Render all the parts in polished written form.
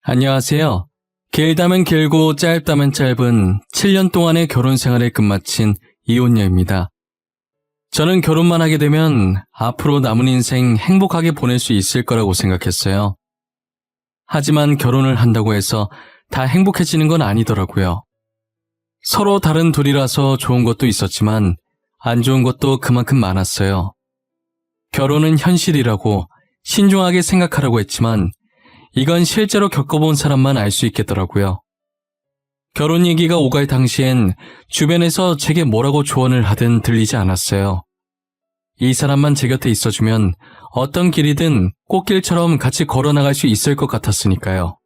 안녕하세요. 길다면 길고 짧다면 짧은 7년 동안의 결혼 생활을 끝마친 이혼녀입니다. 저는 결혼만 하게 되면 앞으로 남은 인생 행복하게 보낼 수 있을 거라고 생각했어요. 하지만 결혼을 한다고 해서 다 행복해지는 건 아니더라고요. 서로 다른 둘이라서 좋은 것도 있었지만 안 좋은 것도 그만큼 많았어요. 결혼은 현실이라고 신중하게 생각하라고 했지만 이건 실제로 겪어본 사람만 알 수 있겠더라고요. 결혼 얘기가 오갈 당시엔 주변에서 제게 뭐라고 조언을 하든 들리지 않았어요. 이 사람만 제 곁에 있어주면 어떤 길이든 꽃길처럼 같이 걸어나갈 수 있을 것 같았으니까요.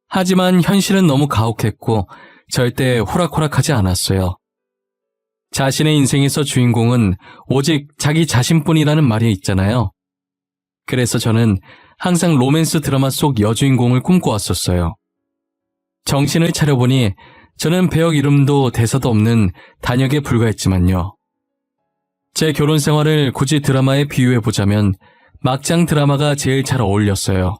하지만 현실은 너무 가혹했고 절대 호락호락하지 않았어요. 자신의 인생에서 주인공은 오직 자기 자신뿐이라는 말이 있잖아요. 그래서 저는 항상 로맨스 드라마 속 여주인공을 꿈꿔왔었어요. 정신을 차려보니 저는 배역 이름도 대사도 없는 단역에 불과했지만요. 제 결혼 생활을 굳이 드라마에 비유해보자면 막장 드라마가 제일 잘 어울렸어요.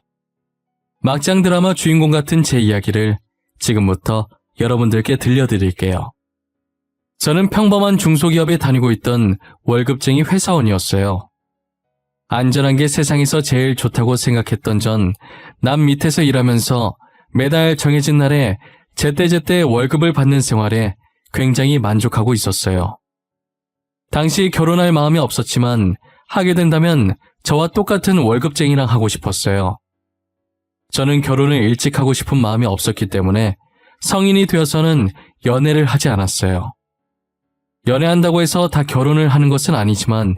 막장 드라마 주인공 같은 제 이야기를 지금부터 여러분들께 들려드릴게요. 저는 평범한 중소기업에 다니고 있던 월급쟁이 회사원이었어요. 안전한 게 세상에서 제일 좋다고 생각했던 전 남 밑에서 일하면서 매달 정해진 날에 제때제때 월급을 받는 생활에 굉장히 만족하고 있었어요. 당시 결혼할 마음이 없었지만 하게 된다면 저와 똑같은 월급쟁이랑 하고 싶었어요. 저는 결혼을 일찍 하고 싶은 마음이 없었기 때문에 성인이 되어서는 연애를 하지 않았어요. 연애한다고 해서 다 결혼을 하는 것은 아니지만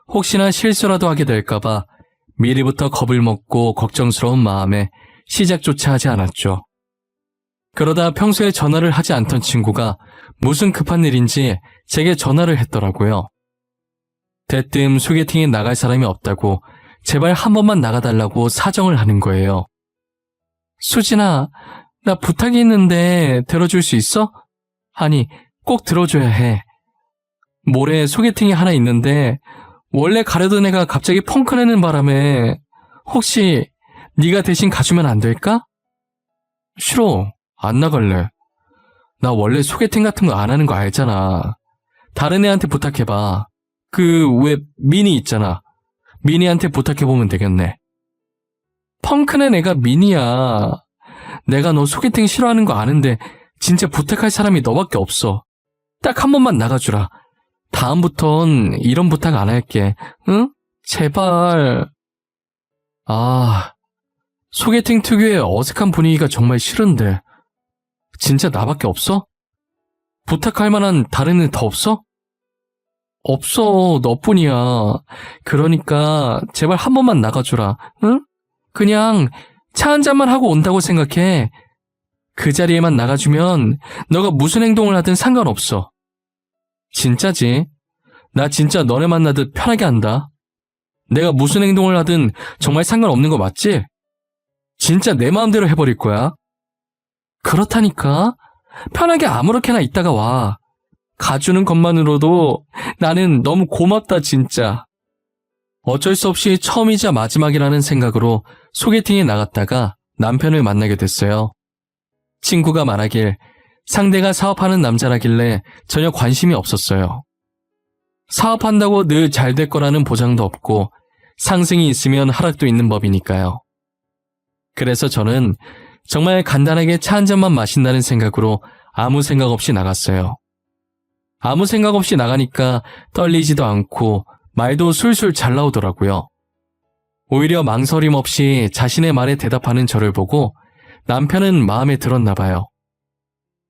혹시나 실수라도 하게 될까봐 미리부터 겁을 먹고 걱정스러운 마음에 시작조차 하지 않았죠. 그러다 평소에 전화를 하지 않던 친구가 무슨 급한 일인지 제게 전화를 했더라고요. 대뜸 소개팅에 나갈 사람이 없다고 제발 한 번만 나가달라고 사정을 하는 거예요. 수진아, 나 부탁이 있는데 들어줄 수 있어? 아니, 꼭 들어줘야 해. 모레 소개팅이 하나 있는데 원래 가려던 애가 갑자기 펑크 내는 바람에 혹시 네가 대신 가주면 안 될까? 싫어. 안 나갈래. 나 원래 소개팅 같은 거 안 하는 거 알잖아. 다른 애한테 부탁해봐. 왜 미니 있잖아. 미니한테 부탁해보면 되겠네. 펑크 낸 애가 미니야. 내가 너 소개팅 싫어하는 거 아는데 진짜 부탁할 사람이 너밖에 없어. 딱 한 번만 나가주라. 다음부턴 이런 부탁 안 할게. 응? 제발. 소개팅 특유의 어색한 분위기가 정말 싫은데. 진짜 나밖에 없어? 부탁할 만한 다른 애 더 없어? 없어, 너뿐이야. 그러니까 제발 한 번만 나가주라. 응? 그냥 차 한 잔만 하고 온다고 생각해. 그 자리에만 나가주면 너가 무슨 행동을 하든 상관없어. 진짜지? 나 진짜 너네 만나듯 편하게 한다. 내가 무슨 행동을 하든 정말 상관없는 거 맞지? 진짜 내 마음대로 해버릴 거야. 그렇다니까. 편하게 아무렇게나 있다가 와. 가주는 것만으로도 나는 너무 고맙다 진짜. 어쩔 수 없이 처음이자 마지막이라는 생각으로 소개팅에 나갔다가 남편을 만나게 됐어요. 친구가 말하길 상대가 사업하는 남자라길래 전혀 관심이 없었어요. 사업한다고 늘 잘 될 거라는 보장도 없고 상승이 있으면 하락도 있는 법이니까요. 그래서 저는 정말 간단하게 차 한 잔만 마신다는 생각으로 아무 생각 없이 나갔어요. 아무 생각 없이 나가니까 떨리지도 않고 말도 술술 잘 나오더라고요. 오히려 망설임 없이 자신의 말에 대답하는 저를 보고 남편은 마음에 들었나 봐요.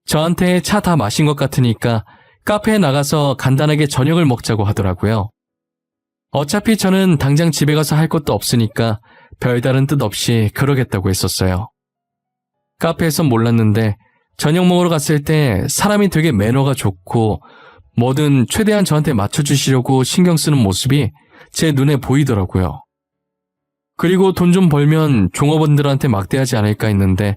저한테 차 다 마신 것 같으니까 카페에 나가서 간단하게 저녁을 먹자고 하더라고요. 어차피 저는 당장 집에 가서 할 것도 없으니까 별다른 뜻 없이 그러겠다고 했었어요. 카페에선 몰랐는데 저녁 먹으러 갔을 때 사람이 되게 매너가 좋고 뭐든 최대한 저한테 맞춰주시려고 신경 쓰는 모습이 제 눈에 보이더라고요. 그리고 돈 좀 벌면 종업원들한테 막대하지 않을까 했는데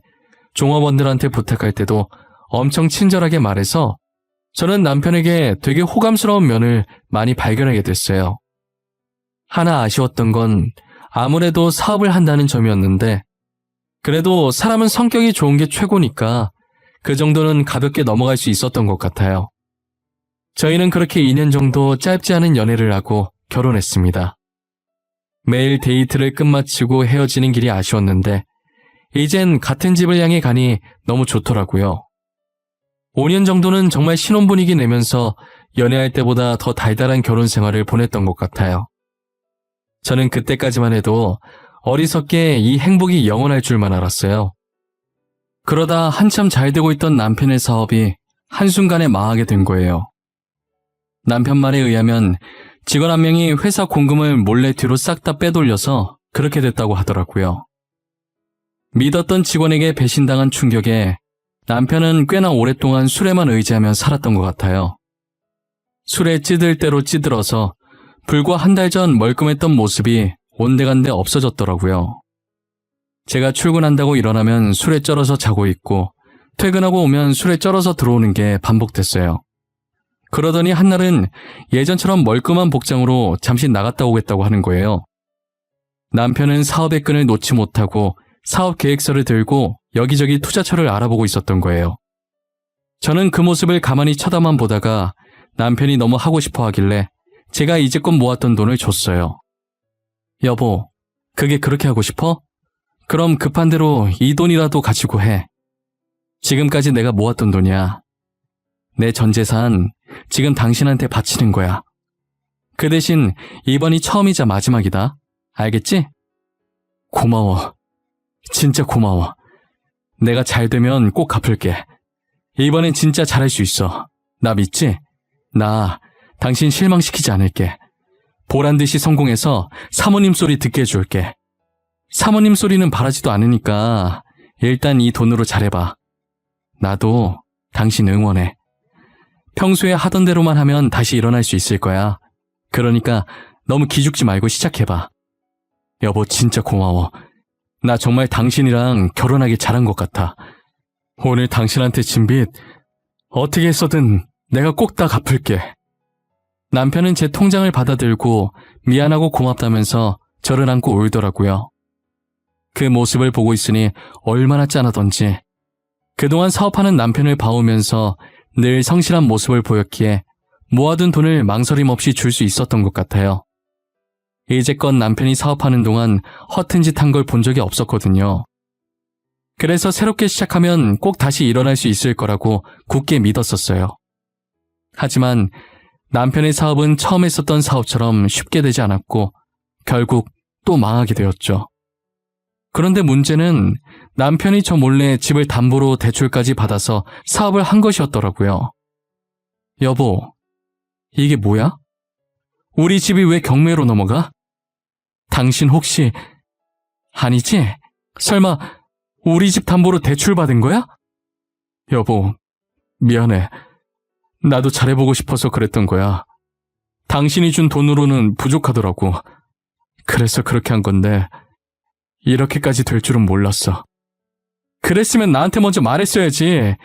종업원들한테 부탁할 때도 엄청 친절하게 말해서 저는 남편에게 되게 호감스러운 면을 많이 발견하게 됐어요. 하나 아쉬웠던 건 아무래도 사업을 한다는 점이었는데 그래도 사람은 성격이 좋은 게 최고니까 그 정도는 가볍게 넘어갈 수 있었던 것 같아요. 저희는 그렇게 2년 정도 짧지 않은 연애를 하고 결혼했습니다. 매일 데이트를 끝마치고 헤어지는 길이 아쉬웠는데 이젠 같은 집을 향해 가니 너무 좋더라고요. 5년 정도는 정말 신혼분위기 내면서 연애할 때보다 더 달달한 결혼 생활을 보냈던 것 같아요. 저는 그때까지만 해도 어리석게 이 행복이 영원할 줄만 알았어요. 그러다 한참 잘 되고 있던 남편의 사업이 한순간에 망하게 된 거예요. 남편 말에 의하면 직원 한 명이 회사 공금을 몰래 뒤로 싹 다 빼돌려서 그렇게 됐다고 하더라고요. 믿었던 직원에게 배신당한 충격에 남편은 꽤나 오랫동안 술에만 의지하며 살았던 것 같아요. 술에 찌들 대로 찌들어서 불과 한 달 전 멀끔했던 모습이 온데간데 없어졌더라고요. 제가 출근한다고 일어나면 술에 쩔어서 자고 있고 퇴근하고 오면 술에 쩔어서 들어오는 게 반복됐어요. 그러더니 한날은 예전처럼 멀끔한 복장으로 잠시 나갔다 오겠다고 하는 거예요. 남편은 사업의 끈을 놓지 못하고 사업 계획서를 들고 여기저기 투자처를 알아보고 있었던 거예요. 저는 그 모습을 가만히 쳐다만 보다가 남편이 너무 하고 싶어 하길래 제가 이제껏 모았던 돈을 줬어요. 여보, 그게 그렇게 하고 싶어? 그럼 급한 대로 이 돈이라도 가지고 해. 지금까지 내가 모았던 돈이야. 내 전 재산 지금 당신한테 바치는 거야. 그 대신 이번이 처음이자 마지막이다. 알겠지? 고마워. 진짜 고마워. 내가 잘 되면 꼭 갚을게. 이번엔 진짜 잘할 수 있어. 나 믿지? 나 당신 실망시키지 않을게. 보란듯이 성공해서 사모님 소리 듣게 해줄게. 사모님 소리는 바라지도 않으니까 일단 이 돈으로 잘해봐. 나도 당신 응원해. 평소에 하던 대로만 하면 다시 일어날 수 있을 거야. 그러니까 너무 기죽지 말고 시작해봐. 여보, 진짜 고마워. 나 정말 당신이랑 결혼하기 잘한 것 같아. 오늘 당신한테 진 빚 어떻게 해서든 내가 꼭 다 갚을게. 남편은 제 통장을 받아들고 미안하고 고맙다면서 저를 안고 울더라고요. 그 모습을 보고 있으니 얼마나 짠하던지. 그동안 사업하는 남편을 봐오면서 늘 성실한 모습을 보였기에 모아둔 돈을 망설임 없이 줄 수 있었던 것 같아요. 이제껏 남편이 사업하는 동안 허튼 짓 한 걸 본 적이 없었거든요. 그래서 새롭게 시작하면 꼭 다시 일어날 수 있을 거라고 굳게 믿었었어요. 하지만 남편의 사업은 처음 했었던 사업처럼 쉽게 되지 않았고 결국 또 망하게 되었죠. 그런데 문제는 남편이 저 몰래 집을 담보로 대출까지 받아서 사업을 한 것이었더라고요. 여보, 이게 뭐야? 우리 집이 왜 경매로 넘어가? 당신 혹시... 아니지? 설마 우리 집 담보로 대출 받은 거야? 여보, 미안해. 나도 잘해보고 싶어서 그랬던 거야. 당신이 준 돈으로는 부족하더라고. 그래서 그렇게 한 건데 이렇게까지 될 줄은 몰랐어. 그랬으면 나한테 먼저 말했어야지.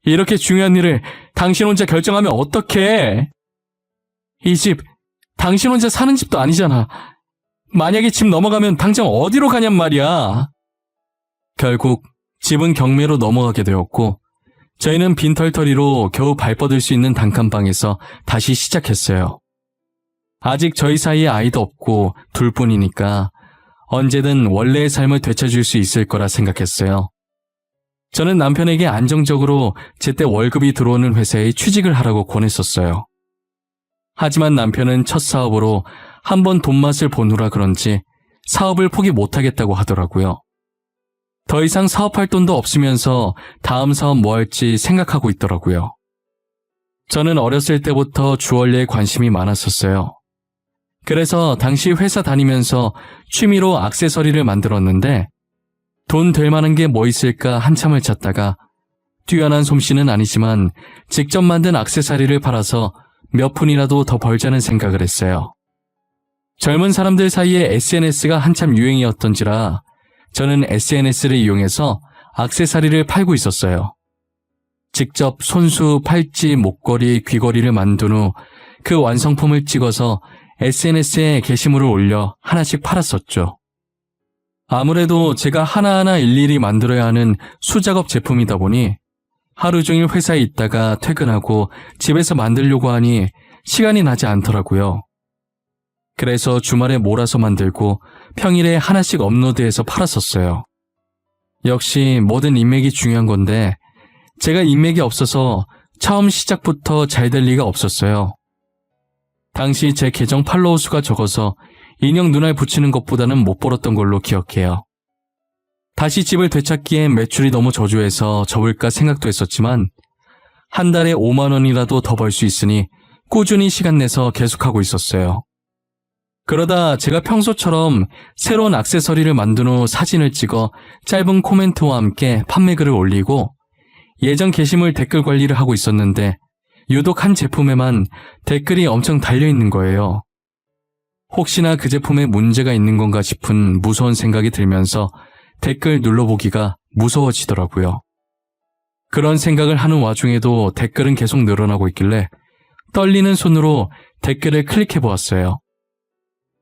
이렇게 중요한 일을 당신 혼자 결정하면 어떡해? 이 집 당신 혼자 사는 집도 아니잖아. 만약에 집 넘어가면 당장 어디로 가냔 말이야. 결국 집은 경매로 넘어가게 되었고 저희는 빈털터리로 겨우 발뻗을 수 있는 단칸방에서 다시 시작했어요. 아직 저희 사이에 아이도 없고 둘뿐이니까 언제든 원래의 삶을 되찾을 수 있을 거라 생각했어요. 저는 남편에게 안정적으로 제때 월급이 들어오는 회사에 취직을 하라고 권했었어요. 하지만 남편은 첫 사업으로 한번 돈맛을 보느라 그런지 사업을 포기 못하겠다고 하더라고요. 더 이상 사업할 돈도 없으면서 다음 사업 뭐 할지 생각하고 있더라고요. 저는 어렸을 때부터 주얼리에 관심이 많았었어요. 그래서 당시 회사 다니면서 취미로 액세서리를 만들었는데 돈 될 만한 게 뭐 있을까 한참을 찾다가 뛰어난 솜씨는 아니지만 직접 만든 액세서리를 팔아서 몇 푼이라도 더 벌자는 생각을 했어요. 젊은 사람들 사이에 SNS가 한참 유행이었던지라 저는 SNS를 이용해서 액세서리를 팔고 있었어요. 직접 손수, 팔찌, 목걸이, 귀걸이를 만든 후 그 완성품을 찍어서 SNS에 게시물을 올려 하나씩 팔았었죠. 아무래도 제가 하나하나 일일이 만들어야 하는 수작업 제품이다 보니 하루 종일 회사에 있다가 퇴근하고 집에서 만들려고 하니 시간이 나지 않더라고요. 그래서 주말에 몰아서 만들고 평일에 하나씩 업로드해서 팔았었어요. 역시 뭐든 인맥이 중요한 건데 제가 인맥이 없어서 처음 시작부터 잘 될 리가 없었어요. 당시 제 계정 팔로워 수가 적어서 인형 눈알 붙이는 것보다는 못 벌었던 걸로 기억해요. 다시 집을 되찾기엔 매출이 너무 저조해서 접을까 생각도 했었지만 한 달에 5만 원이라도 더 벌 수 있으니 꾸준히 시간 내서 계속하고 있었어요. 그러다 제가 평소처럼 새로운 액세서리를 만든 후 사진을 찍어 짧은 코멘트와 함께 판매글을 올리고 예전 게시물 댓글 관리를 하고 있었는데 유독 한 제품에만 댓글이 엄청 달려있는 거예요. 혹시나 그 제품에 문제가 있는 건가 싶은 무서운 생각이 들면서 댓글 눌러보기가 무서워지더라고요. 그런 생각을 하는 와중에도 댓글은 계속 늘어나고 있길래 떨리는 손으로 댓글을 클릭해보았어요.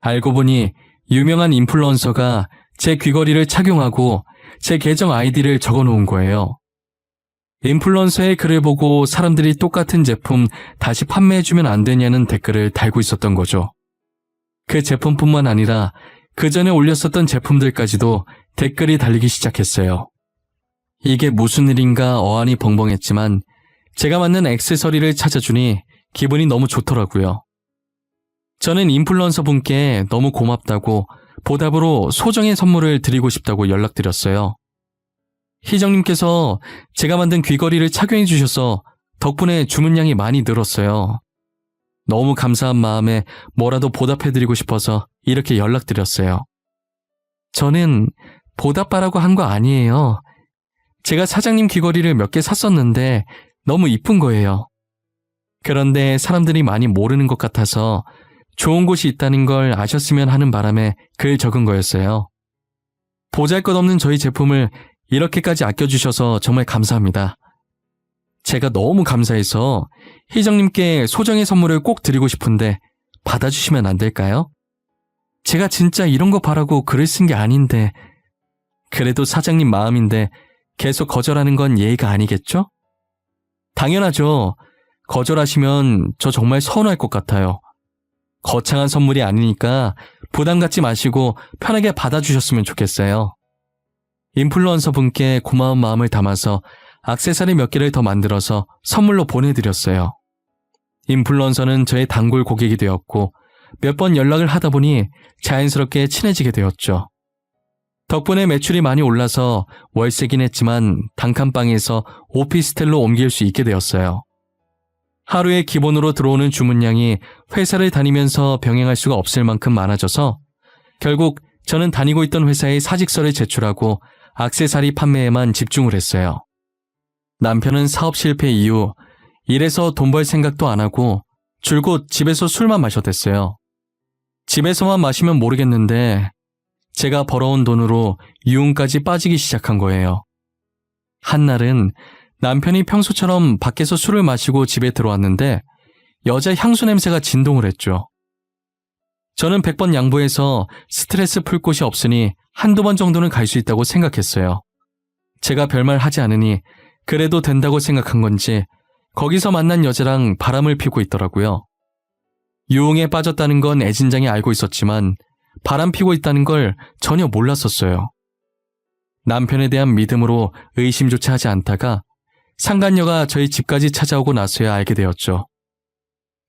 알고 보니 유명한 인플루언서가 제 귀걸이를 착용하고 제 계정 아이디를 적어놓은 거예요. 인플루언서의 글을 보고 사람들이 똑같은 제품 다시 판매해주면 안 되냐는 댓글을 달고 있었던 거죠. 그 제품뿐만 아니라 그 전에 올렸었던 제품들까지도 댓글이 달리기 시작했어요. 이게 무슨 일인가 어안이 벙벙했지만 제가 맞는 액세서리를 찾아주니 기분이 너무 좋더라고요. 저는 인플루언서 분께 너무 고맙다고 보답으로 소정의 선물을 드리고 싶다고 연락드렸어요. 희정님께서 제가 만든 귀걸이를 착용해 주셔서 덕분에 주문량이 많이 늘었어요. 너무 감사한 마음에 뭐라도 보답해드리고 싶어서 이렇게 연락드렸어요. 저는 보답바라고 한 거 아니에요. 제가 사장님 귀걸이를 몇 개 샀었는데 너무 이쁜 거예요. 그런데 사람들이 많이 모르는 것 같아서 좋은 곳이 있다는 걸 아셨으면 하는 바람에 글 적은 거였어요. 보잘것없는 저희 제품을 이렇게까지 아껴주셔서 정말 감사합니다. 제가 너무 감사해서 희정님께 소정의 선물을 꼭 드리고 싶은데 받아주시면 안 될까요? 제가 진짜 이런 거 바라고 글을 쓴 게 아닌데 그래도 사장님 마음인데 계속 거절하는 건 예의가 아니겠죠? 당연하죠. 거절하시면 저 정말 서운할 것 같아요. 거창한 선물이 아니니까 부담 갖지 마시고 편하게 받아주셨으면 좋겠어요. 인플루언서 분께 고마운 마음을 담아서 액세서리 몇 개를 더 만들어서 선물로 보내드렸어요. 인플루언서는 저의 단골 고객이 되었고 몇 번 연락을 하다 보니 자연스럽게 친해지게 되었죠. 덕분에 매출이 많이 올라서 월세긴 했지만 단칸방에서 오피스텔로 옮길 수 있게 되었어요. 하루에 기본으로 들어오는 주문량이 회사를 다니면서 병행할 수가 없을 만큼 많아져서 결국 저는 다니고 있던 회사에 사직서를 제출하고 액세서리 판매에만 집중을 했어요. 남편은 사업 실패 이후 일해서 돈 벌 생각도 안 하고 줄곧 집에서 술만 마셔댔어요. 집에서만 마시면 모르겠는데 제가 벌어온 돈으로 유흥까지 빠지기 시작한 거예요. 한날은 남편이 평소처럼 밖에서 술을 마시고 집에 들어왔는데 여자 향수 냄새가 진동을 했죠. 저는 100번 양보해서 스트레스 풀 곳이 없으니 한두 번 정도는 갈 수 있다고 생각했어요. 제가 별말 하지 않으니 그래도 된다고 생각한 건지 거기서 만난 여자랑 바람을 피우고 있더라고요. 유흥에 빠졌다는 건 애진장이 알고 있었지만 바람 피고 있다는 걸 전혀 몰랐었어요. 남편에 대한 믿음으로 의심조차 하지 않다가 상간녀가 저희 집까지 찾아오고 나서야 알게 되었죠.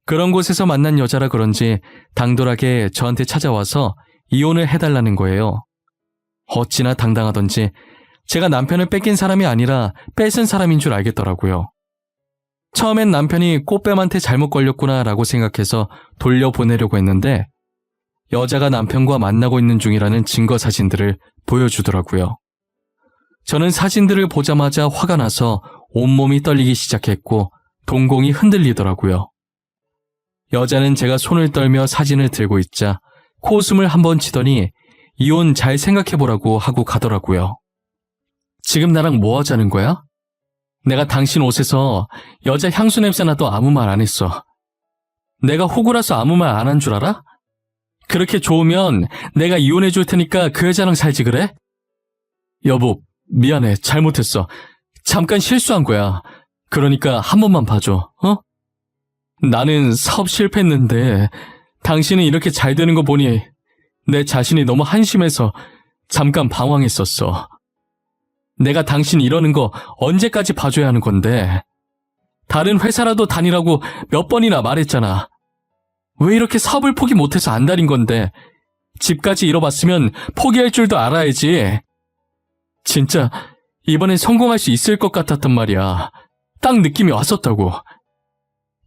그런 곳에서 만난 여자라 그런지 당돌하게 저한테 찾아와서 이혼을 해달라는 거예요. 어찌나 당당하던지 제가 남편을 뺏긴 사람이 아니라 뺏은 사람인 줄 알겠더라고요. 처음엔 남편이 꽃뱀한테 잘못 걸렸구나 라고 생각해서 돌려보내려고 했는데 여자가 남편과 만나고 있는 중이라는 증거 사진들을 보여주더라고요. 저는 사진들을 보자마자 화가 나서 온몸이 떨리기 시작했고 동공이 흔들리더라고요. 여자는 제가 손을 떨며 사진을 들고 있자 코웃음을 한번 치더니 이혼 잘 생각해보라고 하고 가더라고요. 지금 나랑 뭐 하자는 거야? 내가 당신 옷에서 여자 향수 냄새 나도 아무 말 안 했어. 내가 호구라서 아무 말 안 한 줄 알아? 그렇게 좋으면 내가 이혼해 줄 테니까 그 여자랑 살지 그래? 여보, 미안해. 잘못했어. 잠깐 실수한 거야. 그러니까 한 번만 봐줘, 어? 나는 사업 실패했는데 당신은 이렇게 잘 되는 거 보니 내 자신이 너무 한심해서 잠깐 방황했었어. 내가 당신 이러는 거 언제까지 봐줘야 하는 건데? 다른 회사라도 다니라고 몇 번이나 말했잖아. 왜 이렇게 사업을 포기 못해서 안달인 건데? 집까지 잃어봤으면 포기할 줄도 알아야지. 진짜 이번엔 성공할 수 있을 것 같았단 말이야. 딱 느낌이 왔었다고.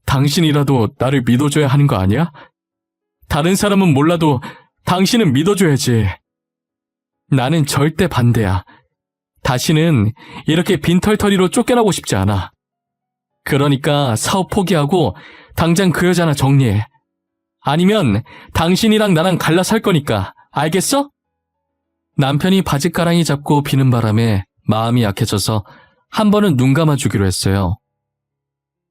당신이라도 나를 믿어줘야 하는 거 아니야? 다른 사람은 몰라도 당신은 믿어줘야지. 나는 절대 반대야. 다시는 이렇게 빈털터리로 쫓겨나고 싶지 않아. 그러니까 사업 포기하고 당장 그 여자나 정리해. 아니면 당신이랑 나랑 갈라 살 거니까. 알겠어? 남편이 바짓가랑이 잡고 비는 바람에 마음이 약해져서 한 번은 눈 감아주기로 했어요.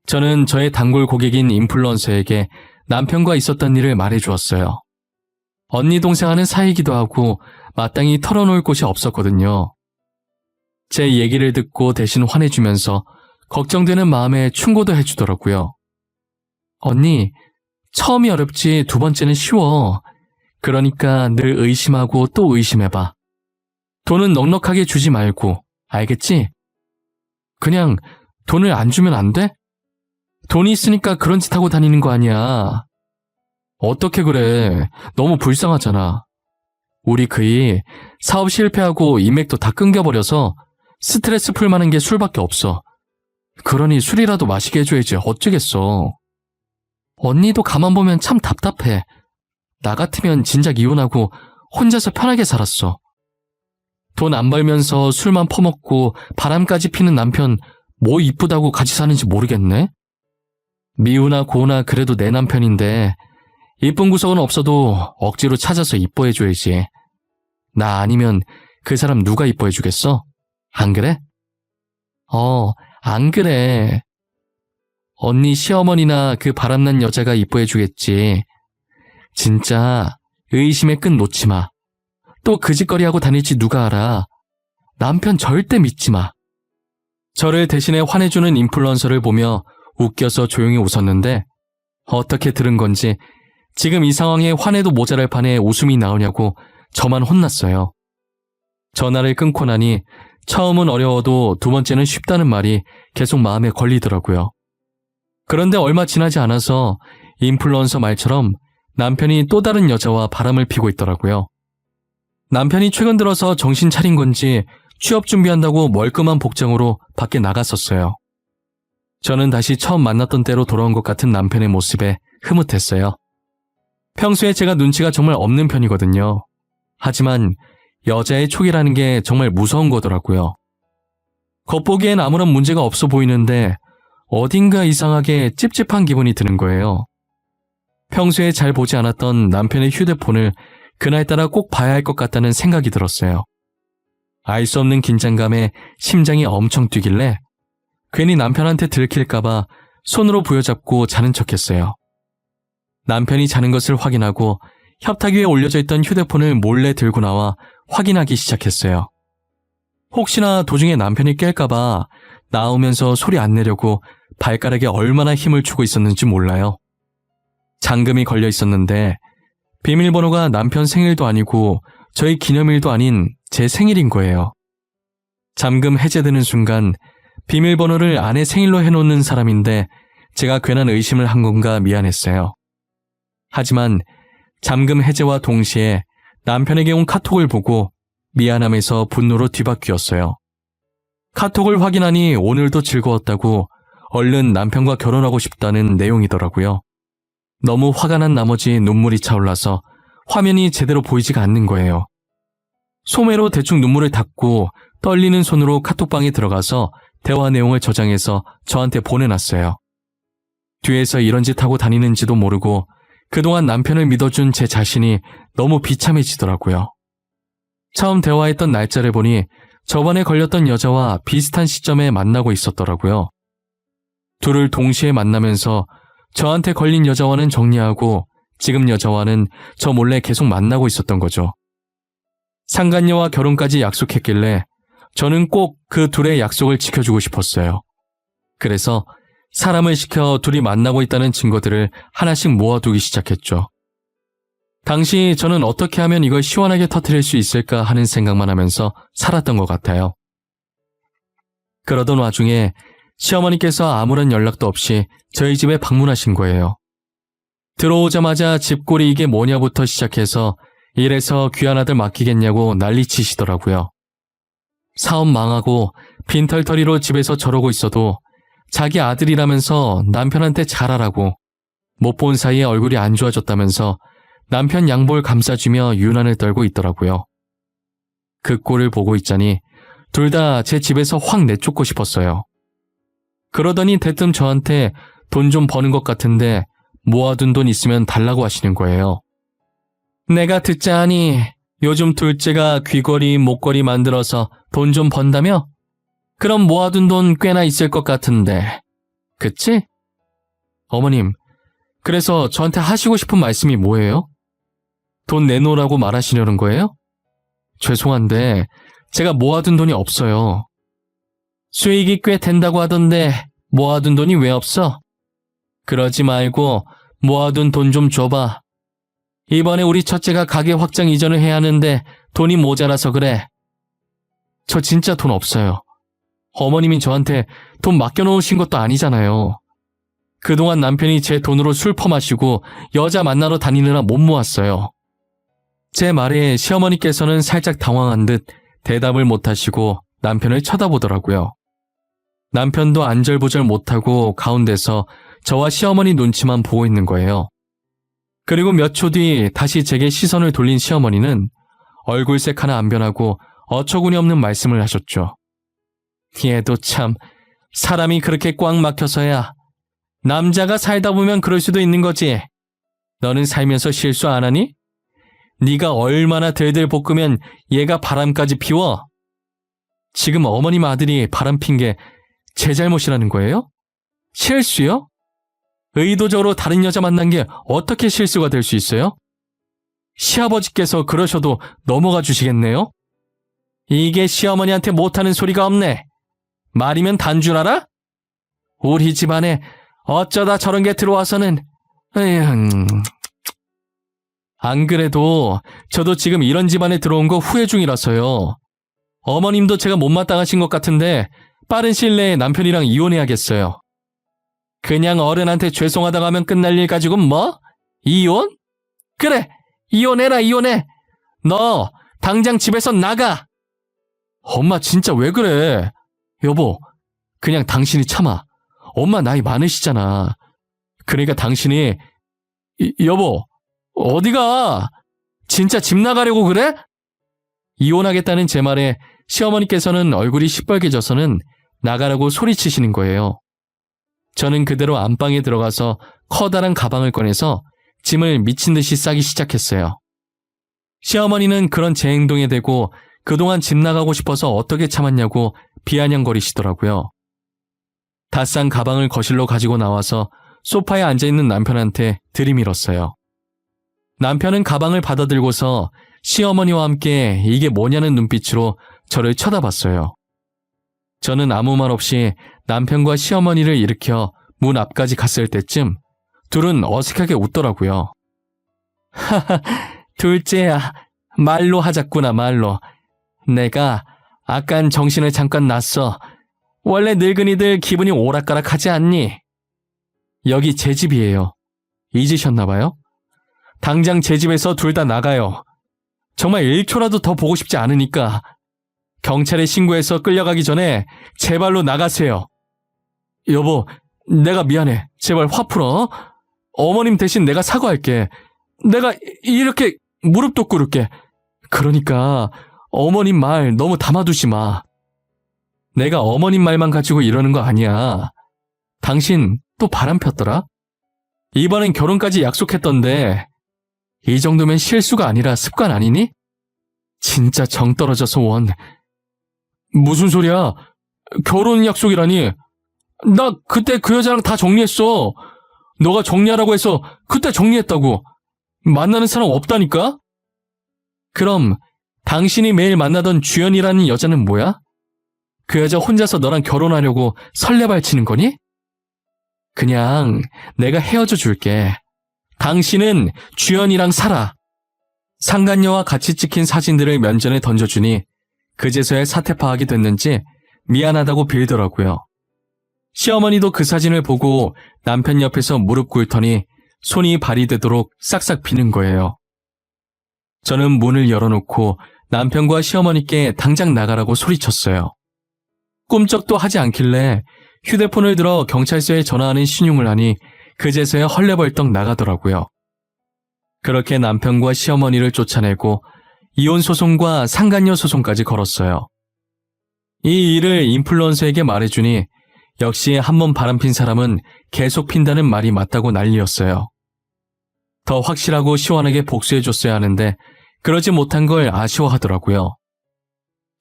저는 저의 단골 고객인 인플루언서에게 남편과 있었던 일을 말해주었어요. 언니 동생하는 사이기도 하고 마땅히 털어놓을 곳이 없었거든요. 제 얘기를 듣고 대신 화내주면서 걱정되는 마음에 충고도 해주더라고요. 언니, 처음이 어렵지 두 번째는 쉬워. 그러니까 늘 의심하고 또 의심해봐. 돈은 넉넉하게 주지 말고, 알겠지? 그냥 돈을 안 주면 안 돼? 돈이 있으니까 그런 짓 하고 다니는 거 아니야. 어떻게 그래? 너무 불쌍하잖아. 우리 그이 사업 실패하고 인맥도 다 끊겨버려서 스트레스 풀 만한 게 술밖에 없어. 그러니 술이라도 마시게 해줘야지 어쩌겠어. 언니도 가만 보면 참 답답해. 나 같으면 진작 이혼하고 혼자서 편하게 살았어. 돈 안 벌면서 술만 퍼먹고 바람까지 피는 남편 뭐 이쁘다고 같이 사는지 모르겠네? 미우나 고우나 그래도 내 남편인데 이쁜 구석은 없어도 억지로 찾아서 이뻐해줘야지. 나 아니면 그 사람 누가 이뻐해주겠어? 안 그래? 안 그래. 언니 시어머니나 그 바람난 여자가 이뻐해주겠지. 진짜 의심의 끈 놓지 마. 또 그 짓거리하고 다닐지 누가 알아. 남편 절대 믿지 마. 저를 대신에 화내주는 인플루언서를 보며 웃겨서 조용히 웃었는데 어떻게 들은 건지 지금 이 상황에 화내도 모자랄 판에 웃음이 나오냐고 저만 혼났어요. 전화를 끊고 나니 처음은 어려워도 두 번째는 쉽다는 말이 계속 마음에 걸리더라고요. 그런데 얼마 지나지 않아서 인플루언서 말처럼 남편이 또 다른 여자와 바람을 피고 있더라고요. 남편이 최근 들어서 정신 차린 건지 취업 준비한다고 멀끔한 복장으로 밖에 나갔었어요. 저는 다시 처음 만났던 때로 돌아온 것 같은 남편의 모습에 흐뭇했어요. 평소에 제가 눈치가 정말 없는 편이거든요. 하지만 여자의 촉이라는 게 정말 무서운 거더라고요. 겉보기엔 아무런 문제가 없어 보이는데 어딘가 이상하게 찝찝한 기분이 드는 거예요. 평소에 잘 보지 않았던 남편의 휴대폰을 그날따라 꼭 봐야 할 것 같다는 생각이 들었어요. 알 수 없는 긴장감에 심장이 엄청 뛰길래 괜히 남편한테 들킬까봐 손으로 부여잡고 자는 척했어요. 남편이 자는 것을 확인하고 협탁 위에 올려져 있던 휴대폰을 몰래 들고 나와 확인하기 시작했어요. 혹시나 도중에 남편이 깰까봐 나오면서 소리 안 내려고 발가락에 얼마나 힘을 주고 있었는지 몰라요. 잠금이 걸려 있었는데 비밀번호가 남편 생일도 아니고 저희 기념일도 아닌 제 생일인 거예요. 잠금 해제되는 순간 비밀번호를 아내 생일로 해놓는 사람인데 제가 괜한 의심을 한 건가 미안했어요. 하지만 잠금 해제와 동시에 남편에게 온 카톡을 보고 미안함에서 분노로 뒤바뀌었어요. 카톡을 확인하니 오늘도 즐거웠다고 얼른 남편과 결혼하고 싶다는 내용이더라고요. 너무 화가 난 나머지 눈물이 차올라서 화면이 제대로 보이지가 않는 거예요. 소매로 대충 눈물을 닦고 떨리는 손으로 카톡방에 들어가서 대화 내용을 저장해서 저한테 보내놨어요. 뒤에서 이런 짓 하고 다니는지도 모르고 그동안 남편을 믿어준 제 자신이 너무 비참해지더라고요. 처음 대화했던 날짜를 보니 저번에 걸렸던 여자와 비슷한 시점에 만나고 있었더라고요. 둘을 동시에 만나면서 저한테 걸린 여자와는 정리하고 지금 여자와는 저 몰래 계속 만나고 있었던 거죠. 상간녀와 결혼까지 약속했길래 저는 꼭 그 둘의 약속을 지켜주고 싶었어요. 그래서 사람을 시켜 둘이 만나고 있다는 증거들을 하나씩 모아두기 시작했죠. 당시 저는 어떻게 하면 이걸 시원하게 터뜨릴 수 있을까 하는 생각만 하면서 살았던 것 같아요. 그러던 와중에 시어머니께서 아무런 연락도 없이 저희 집에 방문하신 거예요. 들어오자마자 집골이 이게 뭐냐부터 시작해서 이래서 귀한 아들 맡기겠냐고 난리치시더라고요. 사업 망하고 빈털터리로 집에서 저러고 있어도 자기 아들이라면서 남편한테 잘하라고, 못 본 사이에 얼굴이 안 좋아졌다면서 남편 양볼 감싸주며 유난을 떨고 있더라고요. 그 꼴을 보고 있자니 둘 다 제 집에서 확 내쫓고 싶었어요. 그러더니 대뜸 저한테 돈 좀 버는 것 같은데 모아둔 돈 있으면 달라고 하시는 거예요. 내가 듣자 하니 요즘 둘째가 귀걸이, 목걸이 만들어서 돈 좀 번다며? 그럼 모아둔 돈 꽤나 있을 것 같은데. 그치? 어머님, 그래서 저한테 하시고 싶은 말씀이 뭐예요? 돈 내놓으라고 말하시려는 거예요? 죄송한데 제가 모아둔 돈이 없어요. 수익이 꽤 된다고 하던데 모아둔 돈이 왜 없어? 그러지 말고 모아둔 돈 좀 줘봐. 이번에 우리 첫째가 가게 확장 이전을 해야 하는데 돈이 모자라서 그래. 저 진짜 돈 없어요. 어머님이 저한테 돈 맡겨놓으신 것도 아니잖아요. 그동안 남편이 제 돈으로 술 퍼마시고 여자 만나러 다니느라 못 모았어요. 제 말에 시어머니께서는 살짝 당황한 듯 대답을 못하시고 남편을 쳐다보더라고요. 남편도 안절부절 못하고 가운데서 저와 시어머니 눈치만 보고 있는 거예요. 그리고 몇 초 뒤 다시 제게 시선을 돌린 시어머니는 얼굴색 하나 안 변하고 어처구니 없는 말씀을 하셨죠. 얘도 참, 사람이 그렇게 꽉 막혀서야. 남자가 살다 보면 그럴 수도 있는 거지. 너는 살면서 실수 안 하니? 네가 얼마나 들들 볶으면 얘가 바람까지 피워? 지금 어머님 아들이 바람 핀 게 제 잘못이라는 거예요? 실수요? 의도적으로 다른 여자 만난 게 어떻게 실수가 될 수 있어요? 시아버지께서 그러셔도 넘어가 주시겠네요? 이게 시어머니한테 못하는 소리가 없네. 말이면 단 줄 알아? 우리 집안에 어쩌다 저런 게 들어와서는. 안 그래도 저도 지금 이런 집안에 들어온 거 후회 중이라서요. 어머님도 제가 못마땅하신 것 같은데 빠른 시일 내에 남편이랑 이혼해야겠어요. 그냥 어른한테 죄송하다고 하면 끝날 일 가지고 뭐? 이혼? 그래, 이혼해라, 이혼해. 너 당장 집에서 나가. 엄마 진짜 왜 그래? 여보, 그냥 당신이 참아. 엄마 나이 많으시잖아. 그러니까 당신이. 여보, 어디가? 진짜 집 나가려고 그래? 이혼하겠다는 제 말에 시어머니께서는 얼굴이 시뻘개져서는 나가라고 소리치시는 거예요. 저는 그대로 안방에 들어가서 커다란 가방을 꺼내서 짐을 미친 듯이 싸기 시작했어요. 시어머니는 그런 제 행동에 대고 그동안 집 나가고 싶어서 어떻게 참았냐고 비아냥거리시더라고요. 다 싼 가방을 거실로 가지고 나와서 소파에 앉아있는 남편한테 들이밀었어요. 남편은 가방을 받아들고서 시어머니와 함께 이게 뭐냐는 눈빛으로 저를 쳐다봤어요. 저는 아무 말 없이 남편과 시어머니를 일으켜 문 앞까지 갔을 때쯤 둘은 어색하게 웃더라고요. 하하, 둘째야, 말로 하자꾸나 말로. 내가 아깐 정신을 잠깐 놨어. 원래 늙은이들 기분이 오락가락하지 않니? 여기 제 집이에요. 잊으셨나봐요? 당장 제 집에서 둘 다 나가요. 정말 1초라도 더 보고 싶지 않으니까. 경찰에 신고해서 끌려가기 전에 제발로 나가세요. 여보, 내가 미안해. 제발 화 풀어. 어머님 대신 내가 사과할게. 내가 이렇게 무릎도 꿇을게. 그러니까 어머님 말 너무 담아두지 마. 내가 어머님 말만 가지고 이러는 거 아니야. 당신 또 바람 폈더라? 이번엔 결혼까지 약속했던데 이 정도면 실수가 아니라 습관 아니니? 진짜 정 떨어져서 원. 무슨 소리야? 결혼 약속이라니. 나 그때 그 여자랑 다 정리했어. 너가 정리하라고 해서 그때 정리했다고. 만나는 사람 없다니까? 그럼 당신이 매일 만나던 주연이라는 여자는 뭐야? 그 여자 혼자서 너랑 결혼하려고 설레발치는 거니? 그냥 내가 헤어져 줄게. 당신은 주연이랑 살아. 상간녀와 같이 찍힌 사진들을 면전에 던져주니 그제서야 사태 파악이 됐는지 미안하다고 빌더라고요. 시어머니도 그 사진을 보고 남편 옆에서 무릎 꿇더니 손이 발이 되도록 싹싹 비는 거예요. 저는 문을 열어놓고 남편과 시어머니께 당장 나가라고 소리쳤어요. 꿈쩍도 하지 않길래 휴대폰을 들어 경찰서에 전화하는 신용을 하니 그제서야 헐레벌떡 나가더라고요. 그렇게 남편과 시어머니를 쫓아내고 이혼 소송과 상간녀 소송까지 걸었어요. 이 일을 인플루언서에게 말해주니 역시 한번 바람핀 사람은 계속 핀다는 말이 맞다고 난리였어요. 더 확실하고 시원하게 복수해줬어야 하는데 그러지 못한 걸 아쉬워하더라고요.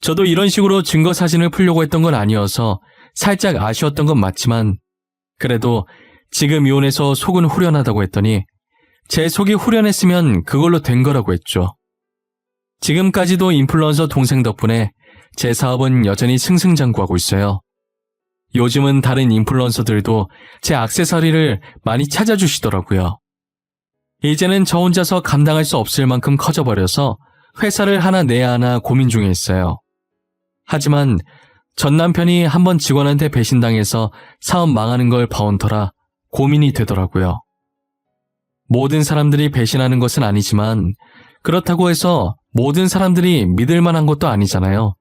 저도 이런 식으로 증거 사진을 풀려고 했던 건 아니어서 살짝 아쉬웠던 건 맞지만 그래도 지금 이혼해서 속은 후련하다고 했더니 제 속이 후련했으면 그걸로 된 거라고 했죠. 지금까지도 인플루언서 동생 덕분에 제 사업은 여전히 승승장구하고 있어요. 요즘은 다른 인플루언서들도 제 액세서리를 많이 찾아주시더라고요. 이제는 저 혼자서 감당할 수 없을 만큼 커져버려서 회사를 하나 내야 하나 고민 중에 있어요. 하지만 전 남편이 한번 직원한테 배신당해서 사업 망하는 걸 봐온 터라 고민이 되더라고요. 모든 사람들이 배신하는 것은 아니지만 그렇다고 해서 모든 사람들이 믿을 만한 것도 아니잖아요.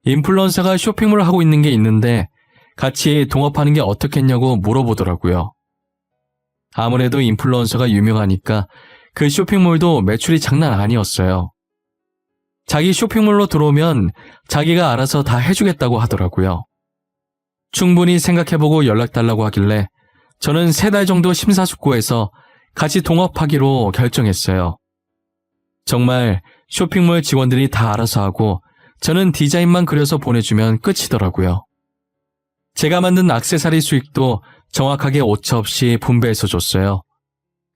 인플루언서가 쇼핑몰을 하고 있는 게 있는데 같이 동업하는 게 어떻겠냐고 물어보더라고요. 아무래도 인플루언서가 유명하니까 그 쇼핑몰도 매출이 장난 아니었어요. 자기 쇼핑몰로 들어오면 자기가 알아서 다 해주겠다고 하더라고요. 충분히 생각해보고 연락달라고 하길래 저는 3달 정도 심사숙고해서 같이 동업하기로 결정했어요. 정말 쇼핑몰 직원들이 다 알아서 하고 저는 디자인만 그려서 보내주면 끝이더라고요. 제가 만든 액세서리 수익도 정확하게 오차없이 분배해서 줬어요.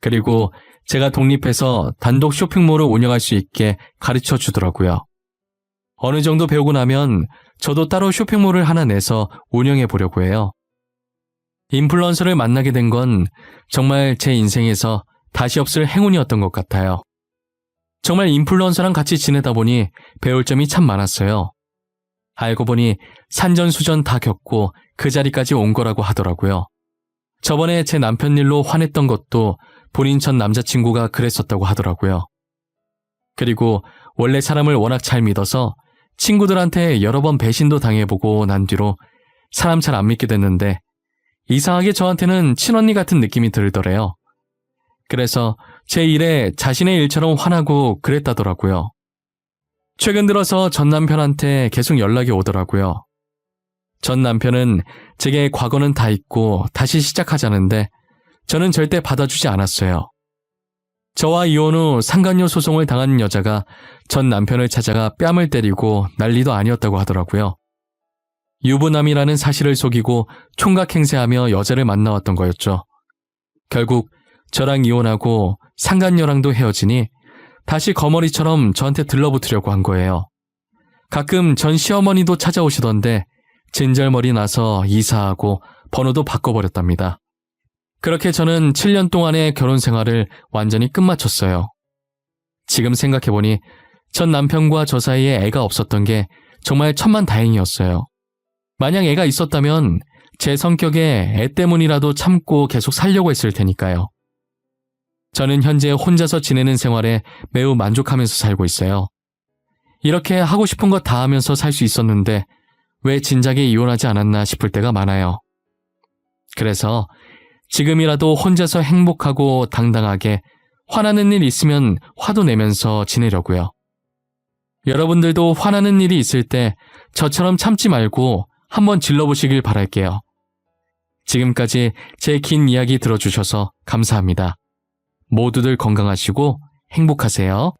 그리고 제가 독립해서 단독 쇼핑몰을 운영할 수 있게 가르쳐 주더라고요. 어느 정도 배우고 나면 저도 따로 쇼핑몰을 하나 내서 운영해 보려고 해요. 인플루언서를 만나게 된 건 정말 제 인생에서 다시 없을 행운이었던 것 같아요. 정말 인플루언서랑 같이 지내다 보니 배울 점이 참 많았어요. 알고 보니 산전수전 다 겪고 그 자리까지 온 거라고 하더라고요. 저번에 제 남편 일로 화냈던 것도 본인 전 남자친구가 그랬었다고 하더라고요. 그리고 원래 사람을 워낙 잘 믿어서 친구들한테 여러 번 배신도 당해보고 난 뒤로 사람 잘 안 믿게 됐는데 이상하게 저한테는 친언니 같은 느낌이 들더래요. 그래서 제 일에 자신의 일처럼 화나고 그랬다더라고요. 최근 들어서 전 남편한테 계속 연락이 오더라고요. 전 남편은 제게 과거는 다 잊고 다시 시작하자는데 저는 절대 받아주지 않았어요. 저와 이혼 후 상간녀 소송을 당한 여자가 전 남편을 찾아가 뺨을 때리고 난리도 아니었다고 하더라고요. 유부남이라는 사실을 속이고 총각행세하며 여자를 만나왔던 거였죠. 결국 저랑 이혼하고 상간녀랑도 헤어지니 다시 거머리처럼 저한테 들러붙으려고 한 거예요. 가끔 전 시어머니도 찾아오시던데 진절머리 나서 이사하고 번호도 바꿔버렸답니다. 그렇게 저는 7년 동안의 결혼 생활을 완전히 끝마쳤어요. 지금 생각해보니 전 남편과 저 사이에 애가 없었던 게 정말 천만다행이었어요. 만약 애가 있었다면 제 성격에 애 때문이라도 참고 계속 살려고 했을 테니까요. 저는 현재 혼자서 지내는 생활에 매우 만족하면서 살고 있어요. 이렇게 하고 싶은 거 다 하면서 살 수 있었는데 왜 진작에 이혼하지 않았나 싶을 때가 많아요. 그래서 지금이라도 혼자서 행복하고 당당하게 화나는 일 있으면 화도 내면서 지내려고요. 여러분들도 화나는 일이 있을 때 저처럼 참지 말고 한번 질러보시길 바랄게요. 지금까지 제 긴 이야기 들어주셔서 감사합니다. 모두들 건강하시고 행복하세요.